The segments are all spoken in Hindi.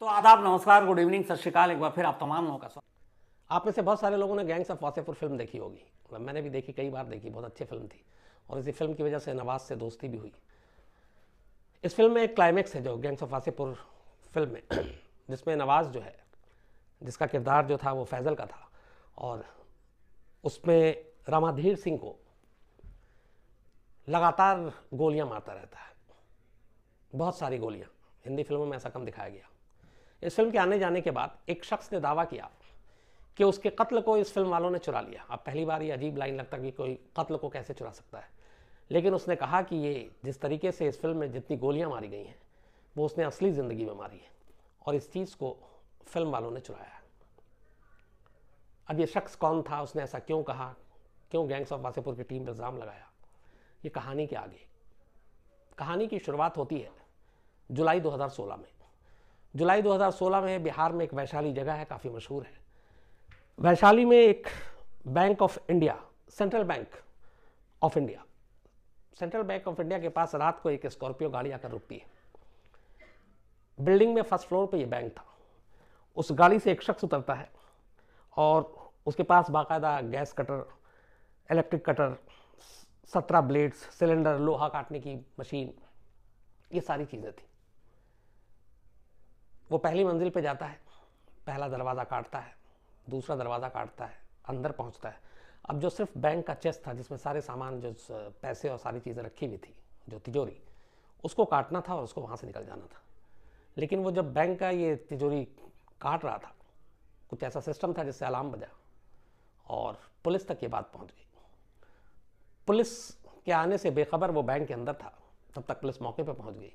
तो आदाब, नमस्कार, गुड इवनिंग, सत श्रीकाल। एक बार फिर आप तमाम लोगों का स्वागत। आप में से बहुत सारे लोगों ने गैंग्स ऑफ वासेपुर फिल्म देखी होगी। मैंने भी देखी, कई बार देखी, बहुत अच्छी फिल्म थी और इसी फिल्म की वजह से नवाज से दोस्ती भी हुई। इस फिल्म में एक क्लाइमैक्स है जो गैंग्स ऑफ वासेपुर फिल्म में जिसमें नवाज जो है, जिसका किरदार जो था वो फैज़ल का था और उसमें रामाधीर सिंह को लगातार गोलियां मारता रहता है, बहुत सारी गोलियां। हिंदी फिल्मों में ऐसा कम दिखाया गया। इस फिल्म के आने जाने के बाद एक शख्स ने दावा किया कि उसके कत्ल को इस फिल्म वालों ने चुरा लिया। अब पहली बार ये अजीब लाइन लगता है कि कोई कत्ल को कैसे चुरा सकता है, लेकिन उसने कहा कि ये जिस तरीके से इस फिल्म में जितनी गोलियां मारी गई हैं वो उसने असली ज़िंदगी में मारी है और इस चीज़ को फिल्म वालों ने चुराया है। अब ये शख्स कौन था, उसने ऐसा क्यों कहा, क्यों गैंग्स ऑफ वासेपुर की टीम पर इल्ज़ाम लगाया, ये कहानी के आगे। कहानी की शुरुआत होती है जुलाई 2016 में। जुलाई 2016 में बिहार में एक वैशाली जगह है, काफ़ी मशहूर है। वैशाली में एक bank of India, central bank of India के पास रात को एक स्कॉर्पियो गाड़ी आकर रुकती है। बिल्डिंग में फर्स्ट फ्लोर पे ये बैंक था। उस गाड़ी से एक शख्स उतरता है और उसके पास बाकायदा gas cutter, electric cutter, 17 blades, cylinder, लोहा काटने की मशीन, ये सारी चीज़ें थी। वो पहली मंजिल पे जाता है, पहला दरवाज़ा काटता है, दूसरा दरवाज़ा काटता है, अंदर पहुंचता है। अब जो सिर्फ बैंक का चेस्ट था जिसमें सारे सामान, जो पैसे और सारी चीज़ें रखी हुई थी, जो तिजोरी, उसको काटना था और उसको वहाँ से निकल जाना था। लेकिन वो जब बैंक का ये तिजोरी काट रहा था, कुछ ऐसा सिस्टम था जिससे अलार्म बजा और पुलिस तक ये बात पहुँच गई। पुलिस के आने से बेखबर वो बैंक के अंदर था, तब तक पुलिस मौके पर पहुँच गई।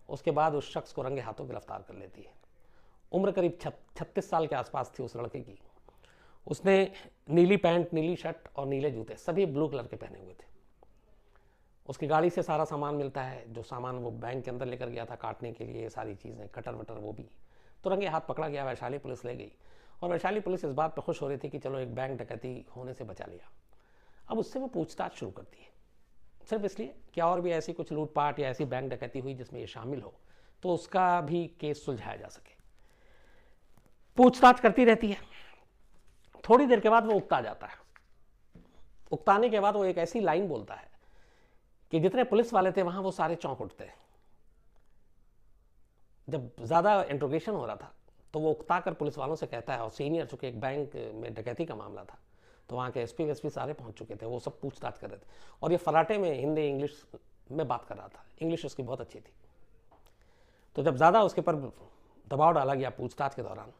उसके बाद उस शख्स को रंगे हाथों गिरफ्तार कर लेती है। उम्र करीब 36 साल के आसपास थी उस लड़के की। उसने नीली पैंट, नीली शर्ट और नीले जूते, सभी ब्लू कलर के पहने हुए थे। उसकी गाड़ी से सारा सामान मिलता है, जो सामान वो बैंक के अंदर लेकर गया था काटने के लिए, सारी चीज़ें, कटर वटर, वो भी तो रंगे हाथ पकड़ा गया। वैशाली पुलिस ले गई और वैशाली पुलिस इस बात पर खुश हो रही थी कि चलो एक बैंक डकैती होने से बचा लिया। अब उससे वो पूछताछ शुरू करती है, सिर्फ इसलिए कि और भी ऐसी कुछ लूटपाट या ऐसी बैंक डकैती हुई जिसमें ये शामिल हो तो उसका भी केस सुलझाया जा सके। पूछताछ करती रहती है। थोड़ी देर के बाद वो उकता जाता है। उकताने के बाद वो एक ऐसी लाइन बोलता है कि जितने पुलिस वाले थे वहां वो सारे चौंक उठते हैं। जब ज़्यादा इंट्रोगेशन हो रहा था तो वो उकता कर पुलिस वालों से कहता है, और सीनियर, चूंकि एक बैंक में डकैती का मामला था तो वहाँ के एसपी वेसपी सारे पहुँच चुके थे, वो सब पूछताछ कर रहे थे और ये फराटे में हिंदी इंग्लिश में बात कर रहा था। इंग्लिश उसकी बहुत अच्छी थी। तो जब ज़्यादा उसके पर दबाव डाला गया पूछताछ के दौरान,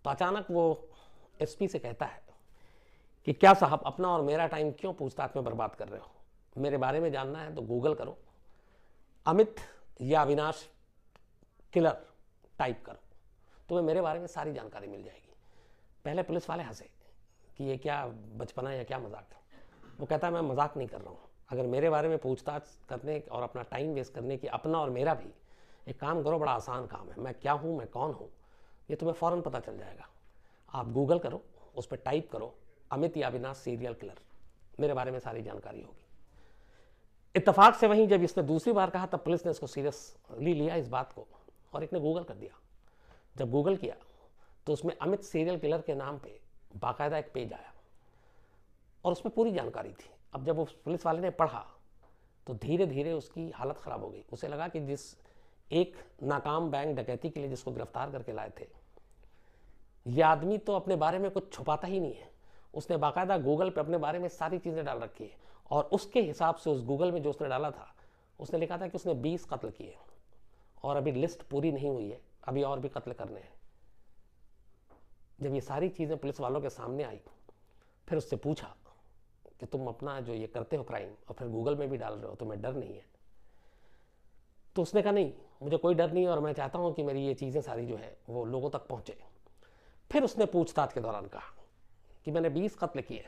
तो अचानक वो एसपी से कहता है कि क्या साहब, अपना और मेरा टाइम क्यों पूछताछ में बर्बाद कर रहे हो? मेरे बारे में जानना है तो गूगल करो, अमित या अविनाश किलर टाइप करो, तुम्हें मेरे बारे में सारी जानकारी मिल जाएगी। पहले पुलिस वाले हंसे कि ये क्या बचपना या क्या मजाक है। वो कहता है, मैं मजाक नहीं कर रहा हूँ। अगर मेरे बारे में पूछताछ करने और अपना टाइम वेस्ट करने की, अपना और मेरा भी, एक काम करो, बड़ा आसान काम है। मैं क्या हूँ, मैं कौन हूँ, ये तुम्हें फ़ौरन पता चल जाएगा। आप गूगल करो, उस पर टाइप करो अमित या अविनाश सीरियल किलर, मेरे बारे में सारी जानकारी होगी। इत्तेफाक से वहीं जब इसने दूसरी बार कहा तब पुलिस ने इसको सीरियसली लिया इस बात को और एक ने गूगल कर दिया। जब गूगल किया तो उसमें अमित सीरियल किलर के नाम पे बाकायदा एक पेज आया और उसमें पूरी जानकारी थी। अब जब उस पुलिस वाले ने पढ़ा तो धीरे धीरे उसकी हालत ख़राब हो गई। उसे लगा कि जिस एक नाकाम बैंक डकैती के लिए जिसको गिरफ्तार करके लाए थे, यह आदमी तो अपने बारे में कुछ छुपाता ही नहीं है। उसने बाकायदा गूगल पे अपने बारे में सारी चीज़ें डाल रखी है और उसके हिसाब से उस गूगल में जो उसने डाला था, उसने लिखा था कि उसने 20 कत्ल किए और अभी लिस्ट पूरी नहीं हुई है, अभी और भी कत्ल करने हैं। जब ये सारी चीज़ें पुलिस वालों के सामने आई, फिर उससे पूछा कि तुम अपना जो ये करते हो क्राइम और फिर गूगल में भी डाल रहे हो, तुम्हें डर नहीं है? तो उसने कहा, नहीं, मुझे कोई डर नहीं है और मैं चाहता हूँ कि मेरी ये चीज़ें सारी जो है वो लोगों तक पहुँचे। फिर उसने पूछताछ के दौरान कहा कि मैंने 20 कत्ल किए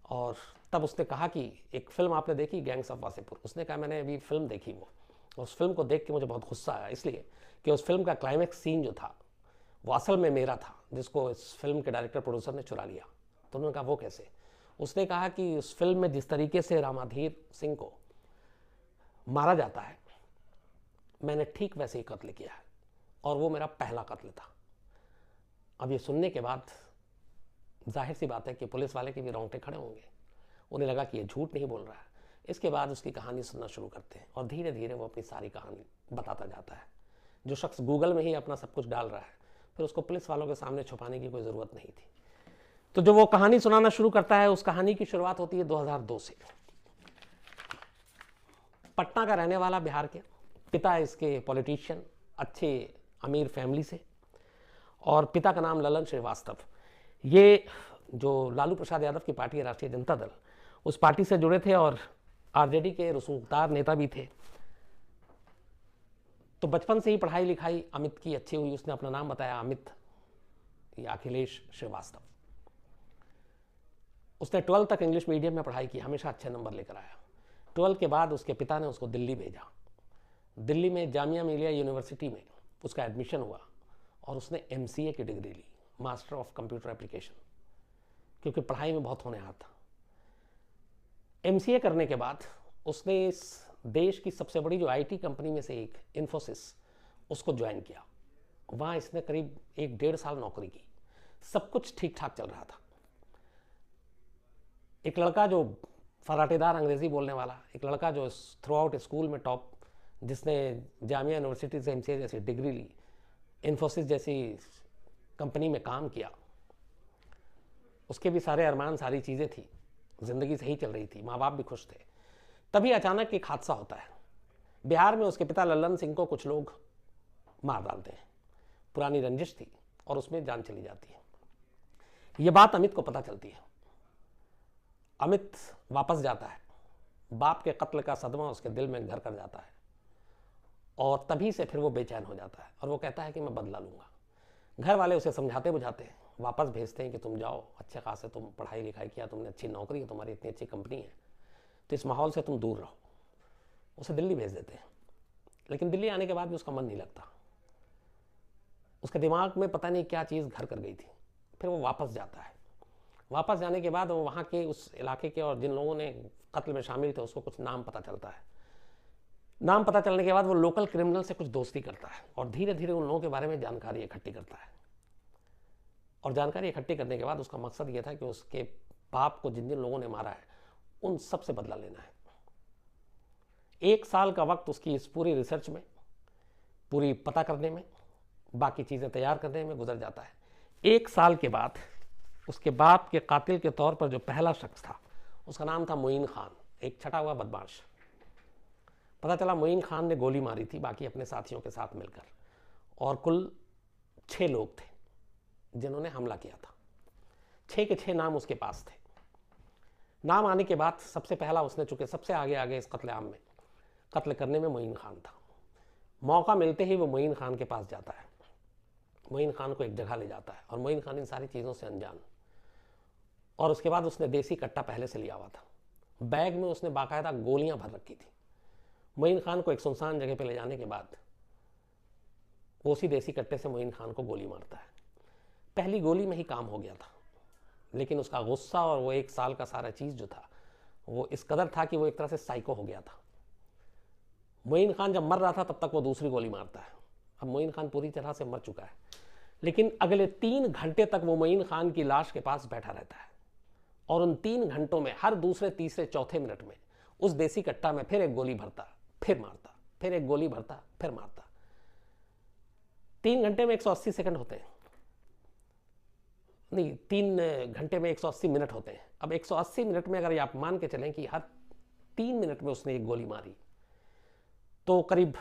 और तब उसने कहा कि एक फिल्म आपने देखी, गैंग्स ऑफ वासेपुर? उसने कहा, मैंने अभी फिल्म देखी वो, उस फिल्म को देख के मुझे बहुत गुस्सा आया, इसलिए कि उस फिल्म का क्लाइमैक्स सीन जो था वो असल में मेरा था, जिसको इस फिल्म के डायरेक्टर प्रोड्यूसर ने चुरा लिया। तो उन्होंने कहा, वो कैसे? उसने कहा कि उस फिल्म में जिस तरीके से रामाधीर सिंह को मारा जाता है, मैंने ठीक वैसे ही कत्ल किया है और वो मेरा पहला कत्ल था। अब ये सुनने के बाद जाहिर सी बात है कि पुलिस वाले के भी रोंगटे खड़े होंगे। उन्हें लगा कि ये झूठ नहीं बोल रहा है। इसके बाद उसकी कहानी सुनना शुरू करते हैं और धीरे धीरे वो अपनी सारी कहानी बताता जाता है। जो शख्स गूगल में ही अपना सब कुछ डाल रहा है, फिर उसको पुलिस वालों के सामने छुपाने की कोई ज़रूरत नहीं थी। तो जो वो कहानी सुनाना शुरू करता है, उस कहानी की शुरुआत होती है 2002 से। पटना का रहने वाला, बिहार के, पिता इसके पॉलिटिशियन, अच्छे अमीर फैमिली से, और पिता का नाम ललन श्रीवास्तव। ये जो लालू प्रसाद यादव की पार्टी है, राष्ट्रीय जनता दल, उस पार्टी से जुड़े थे और आरजेडी के रसूखदार नेता भी थे। तो बचपन से ही पढ़ाई लिखाई अमित की अच्छी हुई। उसने अपना नाम बताया अमित या अखिलेश श्रीवास्तव। उसने 12 तक इंग्लिश मीडियम में पढ़ाई की, हमेशा अच्छे नंबर लेकर आया। 12 के बाद उसके पिता ने उसको दिल्ली भेजा। दिल्ली में जामिया मिलिया यूनिवर्सिटी में उसका एडमिशन हुआ और उसने MCA की डिग्री ली, मास्टर ऑफ कंप्यूटर एप्लीकेशन, क्योंकि पढ़ाई में बहुत होनहार था। MCA करने के बाद उसने इस देश की सबसे बड़ी जो IT कंपनी में से एक, इन्फोसिस, उसको ज्वाइन किया। वहाँ इसने करीब 1-1.5 साल नौकरी की। सब कुछ ठीक ठाक चल रहा था। एक लड़का जो फराटेदार अंग्रेजी बोलने वाला, एक लड़का जो थ्रू आउट स्कूल में टॉप, जिसने जामिया यूनिवर्सिटी से MCA जैसी डिग्री ली, इन्फोसिस जैसी कंपनी में काम किया, उसके भी सारे अरमान, सारी चीज़ें थी, ज़िंदगी सही चल रही थी, माँ बाप भी खुश थे। तभी अचानक एक हादसा होता है। बिहार में उसके पिता लल्लन सिंह को कुछ लोग मार डालते हैं। पुरानी रंजिश थी और उसमें जान चली जाती है। ये बात अमित को पता चलती है। अमित वापस जाता है। बाप के कत्ल का सदमा उसके दिल में घर कर जाता है और तभी से फिर वो बेचैन हो जाता है और वो कहता है कि मैं बदला लूँगा। घर वाले उसे समझाते बुझाते हैं, वापस भेजते हैं कि तुम जाओ, अच्छे खासे तुम पढ़ाई लिखाई किया, तुमने अच्छी नौकरी है, तुम्हारी इतनी अच्छी कंपनी है, तो इस माहौल से तुम दूर रहो। उसे दिल्ली भेज देते हैं। लेकिन दिल्ली आने के बाद भी उसका मन नहीं लगता। उसके दिमाग में पता नहीं क्या चीज़ घर कर गई थी। फिर वो वापस जाता है। वापस जाने के बाद वो वहाँ के उस इलाके के और जिन लोगों ने कत्ल में शामिल थे उसको कुछ नाम पता चलता है। नाम पता चलने के बाद वो लोकल क्रिमिनल से कुछ दोस्ती करता है और धीरे धीरे उन लोगों के बारे में जानकारी इकट्ठी करता है। और जानकारी इकट्ठी करने के बाद उसका मकसद ये था कि उसके बाप को जिन जिन लोगों ने मारा है उन सब से बदला लेना है। 1 साल का वक्त उसकी इस पूरी रिसर्च में, पूरी पता करने में, बाकी चीज़ें तैयार करने में गुजर जाता है। 1 साल के बाद उसके बाप के कातिल के तौर पर जो पहला शख्स था, उसका नाम था मोइन खान, एक छटा हुआ बदमाश। पता चला मोइन खान ने गोली मारी थी बाकी अपने साथियों के साथ मिलकर, और कुल 6 लोग थे जिन्होंने हमला किया था। 6 के 6 नाम उसके पास थे। नाम आने के बाद सबसे पहला उसने, चूंकि सबसे आगे इस कत्लेआम में, कत्ल करने में मोइन खान था। मौका मिलते ही वो मोइन खान के पास जाता है। मोइन खान को एक जगह ले जाता है और मोइन खान इन सारी चीज़ों से अनजान। और उसके बाद उसने देसी कट्टा पहले से लिया हुआ था। बैग में उसने बाकायदा गोलियां भर रखी थी। मोइन खान को एक सुनसान जगह पर ले जाने के बाद वो उसी देसी कट्टे से मोइन खान को गोली मारता है। पहली गोली में ही काम हो गया था, लेकिन उसका गुस्सा और वो 1 साल का सारा चीज़ जो था वो इस कदर था कि वो एक तरह से साइको हो गया था। मोइन खान जब मर रहा था तब तक वो दूसरी गोली मारता है। अब मोइन खान पूरी तरह से मर चुका है, लेकिन अगले 3 घंटे तक वो मोइन खान की लाश के पास बैठा रहता है और उन 3 घंटों में हर दूसरे, तीसरे, चौथे मिनट में उस देसी कट्टा में फिर एक गोली भरता, फिर मारता, फिर एक गोली भरता, फिर मारता। 3 घंटे में 180 सेकंड होते हैं, नहीं, 3 घंटे में 180 मिनट होते हैं। अब 180 मिनट में अगर आप मान के चलें कि हर 3 मिनट में उसने एक गोली मारी, तो करीब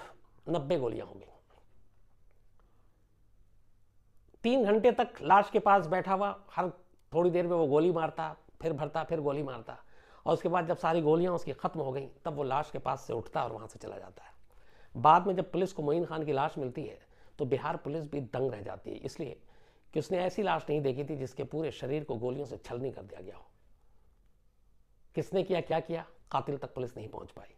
90 गोलियां होंगी। 3 घंटे तक लाश के पास बैठा हुआ, हर थोड़ी देर में वो गोली मारता, फिर भरता, फिर गोली मारता, और उसके बाद जब सारी गोलियां उसकी खत्म हो गई तब वो लाश के पास से उठता और वहां से चला जाता है। बाद में जब पुलिस को मोइन खान की लाश मिलती है तो बिहार पुलिस भी दंग रह जाती है, इसलिए कि उसने ऐसी लाश नहीं देखी थी जिसके पूरे शरीर को गोलियों से छलनी कर दिया गया हो। किसने किया, क्या किया, कातिल तक पुलिस नहीं पहुंच पाई।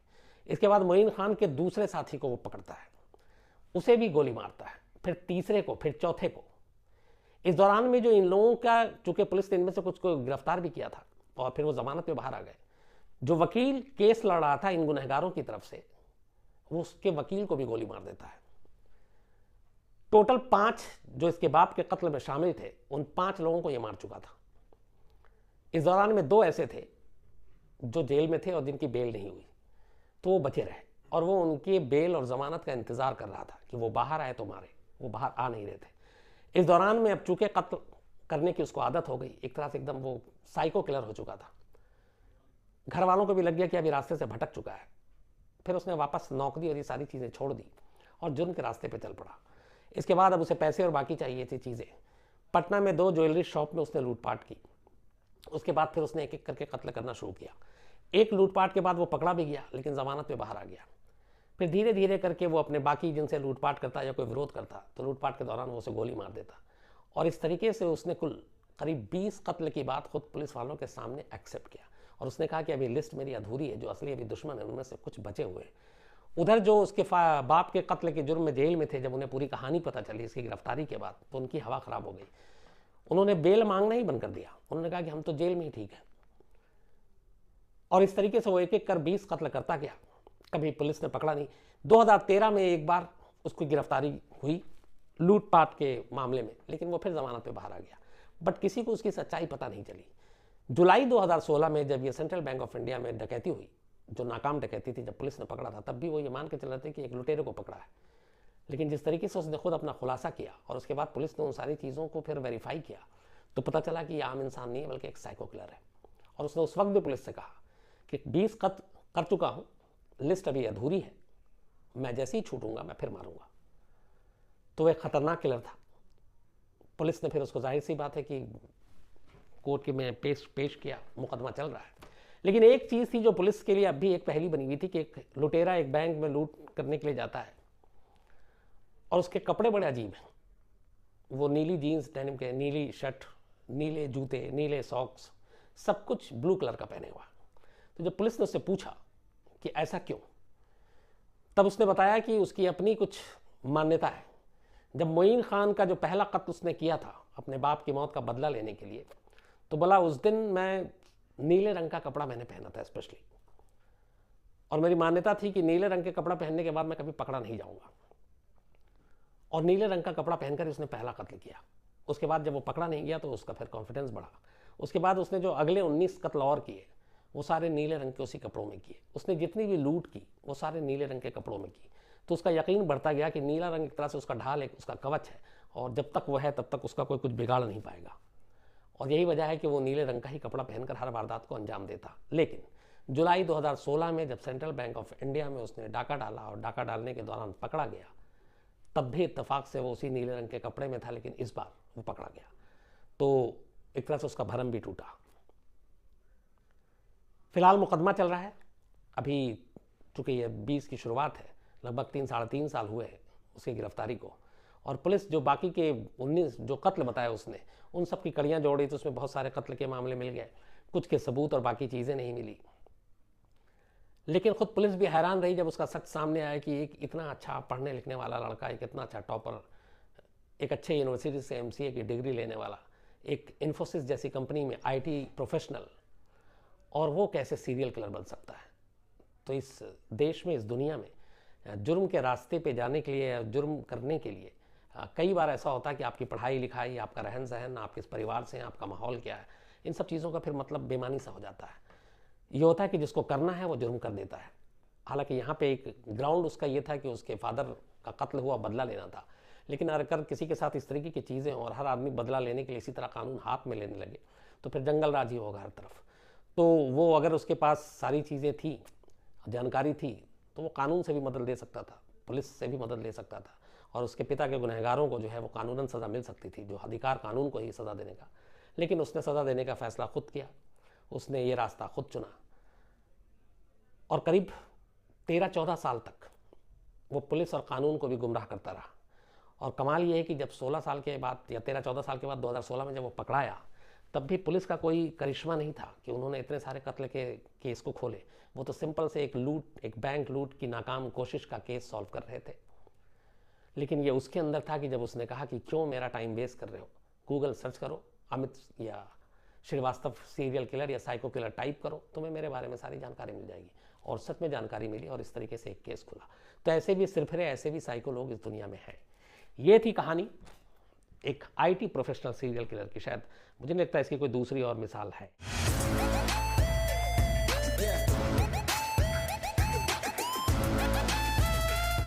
इसके बाद मोइन खान के दूसरे साथी को वो पकड़ता है, उसे भी गोली मारता है, फिर तीसरे को, फिर चौथे को। इस दौरान में जो इन लोगों का, चूंकि पुलिस ने इनमें से कुछ को गिरफ्तार भी किया था और फिर वो जमानत पे बाहर आ गए, जो वकील केस लड़ रहा था इन गुनहगारों की तरफ से, वो उसके वकील को भी गोली मार देता है। टोटल 5 जो इसके बाप के कत्ल में शामिल थे, उन 5 लोगों को ये मार चुका था। इस दौरान में 2 ऐसे थे जो जेल में थे और जिनकी बेल नहीं हुई, तो वो बचे रहे और वो उनके बेल और जमानत का इंतजार कर रहा था कि वो बाहर आए तो मारे। वो बाहर आ नहीं रहे थे। इस दौरान में अब चूंकि कत्ल करने की उसको आदत हो गई, एक तरह से एकदम वो साइको किलर हो चुका था। घर वालों को भी लग गया कि अभी रास्ते से भटक चुका है। फिर उसने वापस नौकरी और ये सारी चीज़ें छोड़ दी और जुर्म के रास्ते पे चल पड़ा। इसके बाद अब उसे पैसे और बाकी चाहिए थी चीज़ें। पटना में 2 ज्वेलरी शॉप में उसने लूटपाट की। उसके बाद फिर उसने एक एक करके कत्ल करना शुरू किया। एक लूटपाट के बाद वो पकड़ा भी गया, लेकिन जमानत पे बाहर आ गया। फिर धीरे धीरे करके वो अपने बाकी जिनसे लूटपाट करता या कोई विरोध करता तो लूटपाट के दौरान वो उसे गोली मार देता। और इस तरीके से उसने कुल करीब 20 कत्ल की बात खुद पुलिस वालों के सामने एक्सेप्ट किया और उसने कहा कि अभी लिस्ट मेरी अधूरी है, जो असली अभी दुश्मन है उनमें से कुछ बचे हुए हैं। उधर जो उसके बाप के कत्ल के जुर्म में जेल में थे, जब उन्हें पूरी कहानी पता चली इसकी गिरफ्तारी के बाद, तो उनकी हवा खराब हो गई। उन्होंने बेल मांगना ही बंद कर दिया। उन्होंने कहा कि हम तो जेल में ही ठीक है। और इस तरीके से वो एक एक कर 20 कत्ल करता गया। कभी पुलिस ने पकड़ा नहीं। 2013 में एक बार उसकी गिरफ्तारी हुई लूटपाट के मामले में, लेकिन वो फिर जमानत पे बाहर आ गया। बट किसी को उसकी सच्चाई पता नहीं चली। जुलाई 2016 में जब ये सेंट्रल बैंक ऑफ इंडिया में डकैती हुई, जो नाकाम डकैती थी, जब पुलिस ने पकड़ा था, तब भी वो ये मान के चल रहे थे कि एक लुटेरे को पकड़ा है। लेकिन जिस तरीके से उसने खुद अपना खुलासा किया और उसके बाद पुलिस ने उन सारी चीज़ों को फिर वेरीफाई किया, तो पता चला कि ये आम इंसान नहीं है बल्कि एक साइको किलर है। और उसने उस वक्त भी पुलिस से कहा कि 20 कत्ल कर चुका हूँ, लिस्ट अभी अधूरी है, मैं जैसे ही छूटूंगा मैं फिर मारूंगा। तो वह खतरनाक किलर था। पुलिस ने फिर उसको, जाहिर सी बात है कि कोर्ट में पेश किया, मुकदमा चल रहा है। लेकिन एक चीज़ थी जो पुलिस के लिए अब भी एक पहेली बनी हुई थी कि एक लुटेरा एक बैंक में लूट करने के लिए जाता है और उसके कपड़े बड़े अजीब हैं। वो नीली जीन्स डेनिम के, नीली शर्ट, नीले जूते, नीले सॉक्स, सब कुछ ब्लू कलर का पहने हुआ। तो जब पुलिस ने उससे पूछा कि ऐसा क्यों, तब उसने बताया कि उसकी अपनी कुछ मान्यता है। जब मोइन खान का जो पहला कत्ल उसने किया था अपने बाप की मौत का बदला लेने के लिए, तो बोला उस दिन मैं नीले रंग का कपड़ा मैंने पहना था स्पेशली, और मेरी मान्यता थी कि नीले रंग के कपड़ा पहनने के बाद मैं कभी पकड़ा नहीं जाऊंगा। और नीले रंग का कपड़ा पहनकर उसने पहला कत्ल किया। उसके बाद जब वो पकड़ा नहीं गया तो उसका फिर कॉन्फिडेंस बढ़ा। उसके बाद उसने जो अगले 19 कत्ल और किए वो सारे नीले रंग के उसी कपड़ों में किए। उसने जितनी भी लूट की वो सारे नीले रंग के कपड़ों में की। तो उसका यकीन बढ़ता गया कि नीला रंग एक तरह से उसका ढाल है, उसका कवच है, और जब तक वो है तब तक उसका कोई कुछ बिगाड़ नहीं पाएगा। और यही वजह है कि वो नीले रंग का ही कपड़ा पहनकर हर वारदात को अंजाम देता। लेकिन जुलाई 2016 में जब सेंट्रल बैंक ऑफ इंडिया में उसने डाका डाला और डाका डालने के दौरान पकड़ा गया, तब भी इत्तेफाक से वो उसी नीले रंग के कपड़े में था, लेकिन इस बार वो पकड़ा गया। तो एक तरह से उसका भरम भी टूटा। फिलहाल मुकदमा चल रहा है। अभी चूँकि ये 20 की शुरुआत है, लगभग 3-3.5 साल हुए हैं उसकी गिरफ्तारी को, और पुलिस जो बाकी के 19 जो कत्ल बताए उसने, उन सब की कड़ियाँ जोड़ी तो उसमें बहुत सारे कत्ल के मामले मिल गए, कुछ के सबूत और बाकी चीज़ें नहीं मिली। लेकिन खुद पुलिस भी हैरान रही जब उसका सच सामने आया कि एक इतना अच्छा पढ़ने लिखने वाला लड़का, एक इतना अच्छा टॉपर, एक अच्छे यूनिवर्सिटी से MCA की डिग्री लेने वाला, एक इन्फोसिस जैसी कंपनी में IT प्रोफेशनल, और वो कैसे सीरियल किलर बन सकता है। तो इस देश में, इस दुनिया में जुर्म के रास्ते पे जाने के लिए, जुर्म करने के लिए कई बार ऐसा होता है कि आपकी पढ़ाई लिखाई, आपका रहन सहन, आप किस परिवार से हैं, आपका माहौल क्या है, इन सब चीज़ों का फिर मतलब बेमानी सा हो जाता है। ये होता है कि जिसको करना है वो जुर्म कर देता है। हालांकि यहाँ पे एक ग्राउंड उसका ये था कि उसके फादर का कत्ल हुआ, बदला लेना था। लेकिन अगर किसी के साथ इस तरीके की चीज़ें और हर आदमी बदला लेने के लिए इसी तरह कानून हाथ में लेने लगे तो फिर जंगल राज ही होगा हर तरफ। तो वो अगर उसके पास सारी चीज़ें थी, जानकारी थी, तो वो कानून से भी मदद ले सकता था, पुलिस से भी मदद ले सकता था, और उसके पिता के गुनहगारों को जो है वो कानूनन सज़ा मिल सकती थी, जो अधिकार कानून को ही सज़ा देने का। लेकिन उसने सज़ा देने का फ़ैसला खुद किया, उसने ये रास्ता खुद चुना, और करीब 13-14 साल तक वो पुलिस और कानून को भी गुमराह करता रहा। और कमाल ये है कि जब 16 साल के बाद या 13-14 साल के बाद 2016 में जब वो पकड़ाया, तब भी पुलिस का कोई करिश्मा नहीं था कि उन्होंने इतने सारे कत्ल के केस को खोले। वो तो सिंपल से एक बैंक लूट की नाकाम कोशिश का केस सॉल्व कर रहे थे। लेकिन ये उसके अंदर था कि जब उसने कहा कि क्यों मेरा टाइम वेस्ट कर रहे हो, गूगल सर्च करो, अमित या श्रीवास्तव सीरियल किलर या साइको किलर टाइप करो, तुम्हें मेरे बारे में सारी जानकारी मिल जाएगी। और सच में जानकारी मिली और इस तरीके से एक केस खुला। तो ऐसे भी सिरफिरे, ऐसे भी साइको लोग इस दुनिया में हैं। ये थी कहानी एक आईटी प्रोफेशनल सीरियल किलर की। शायद मुझे नहीं लगता इसकी कोई दूसरी और मिसाल है।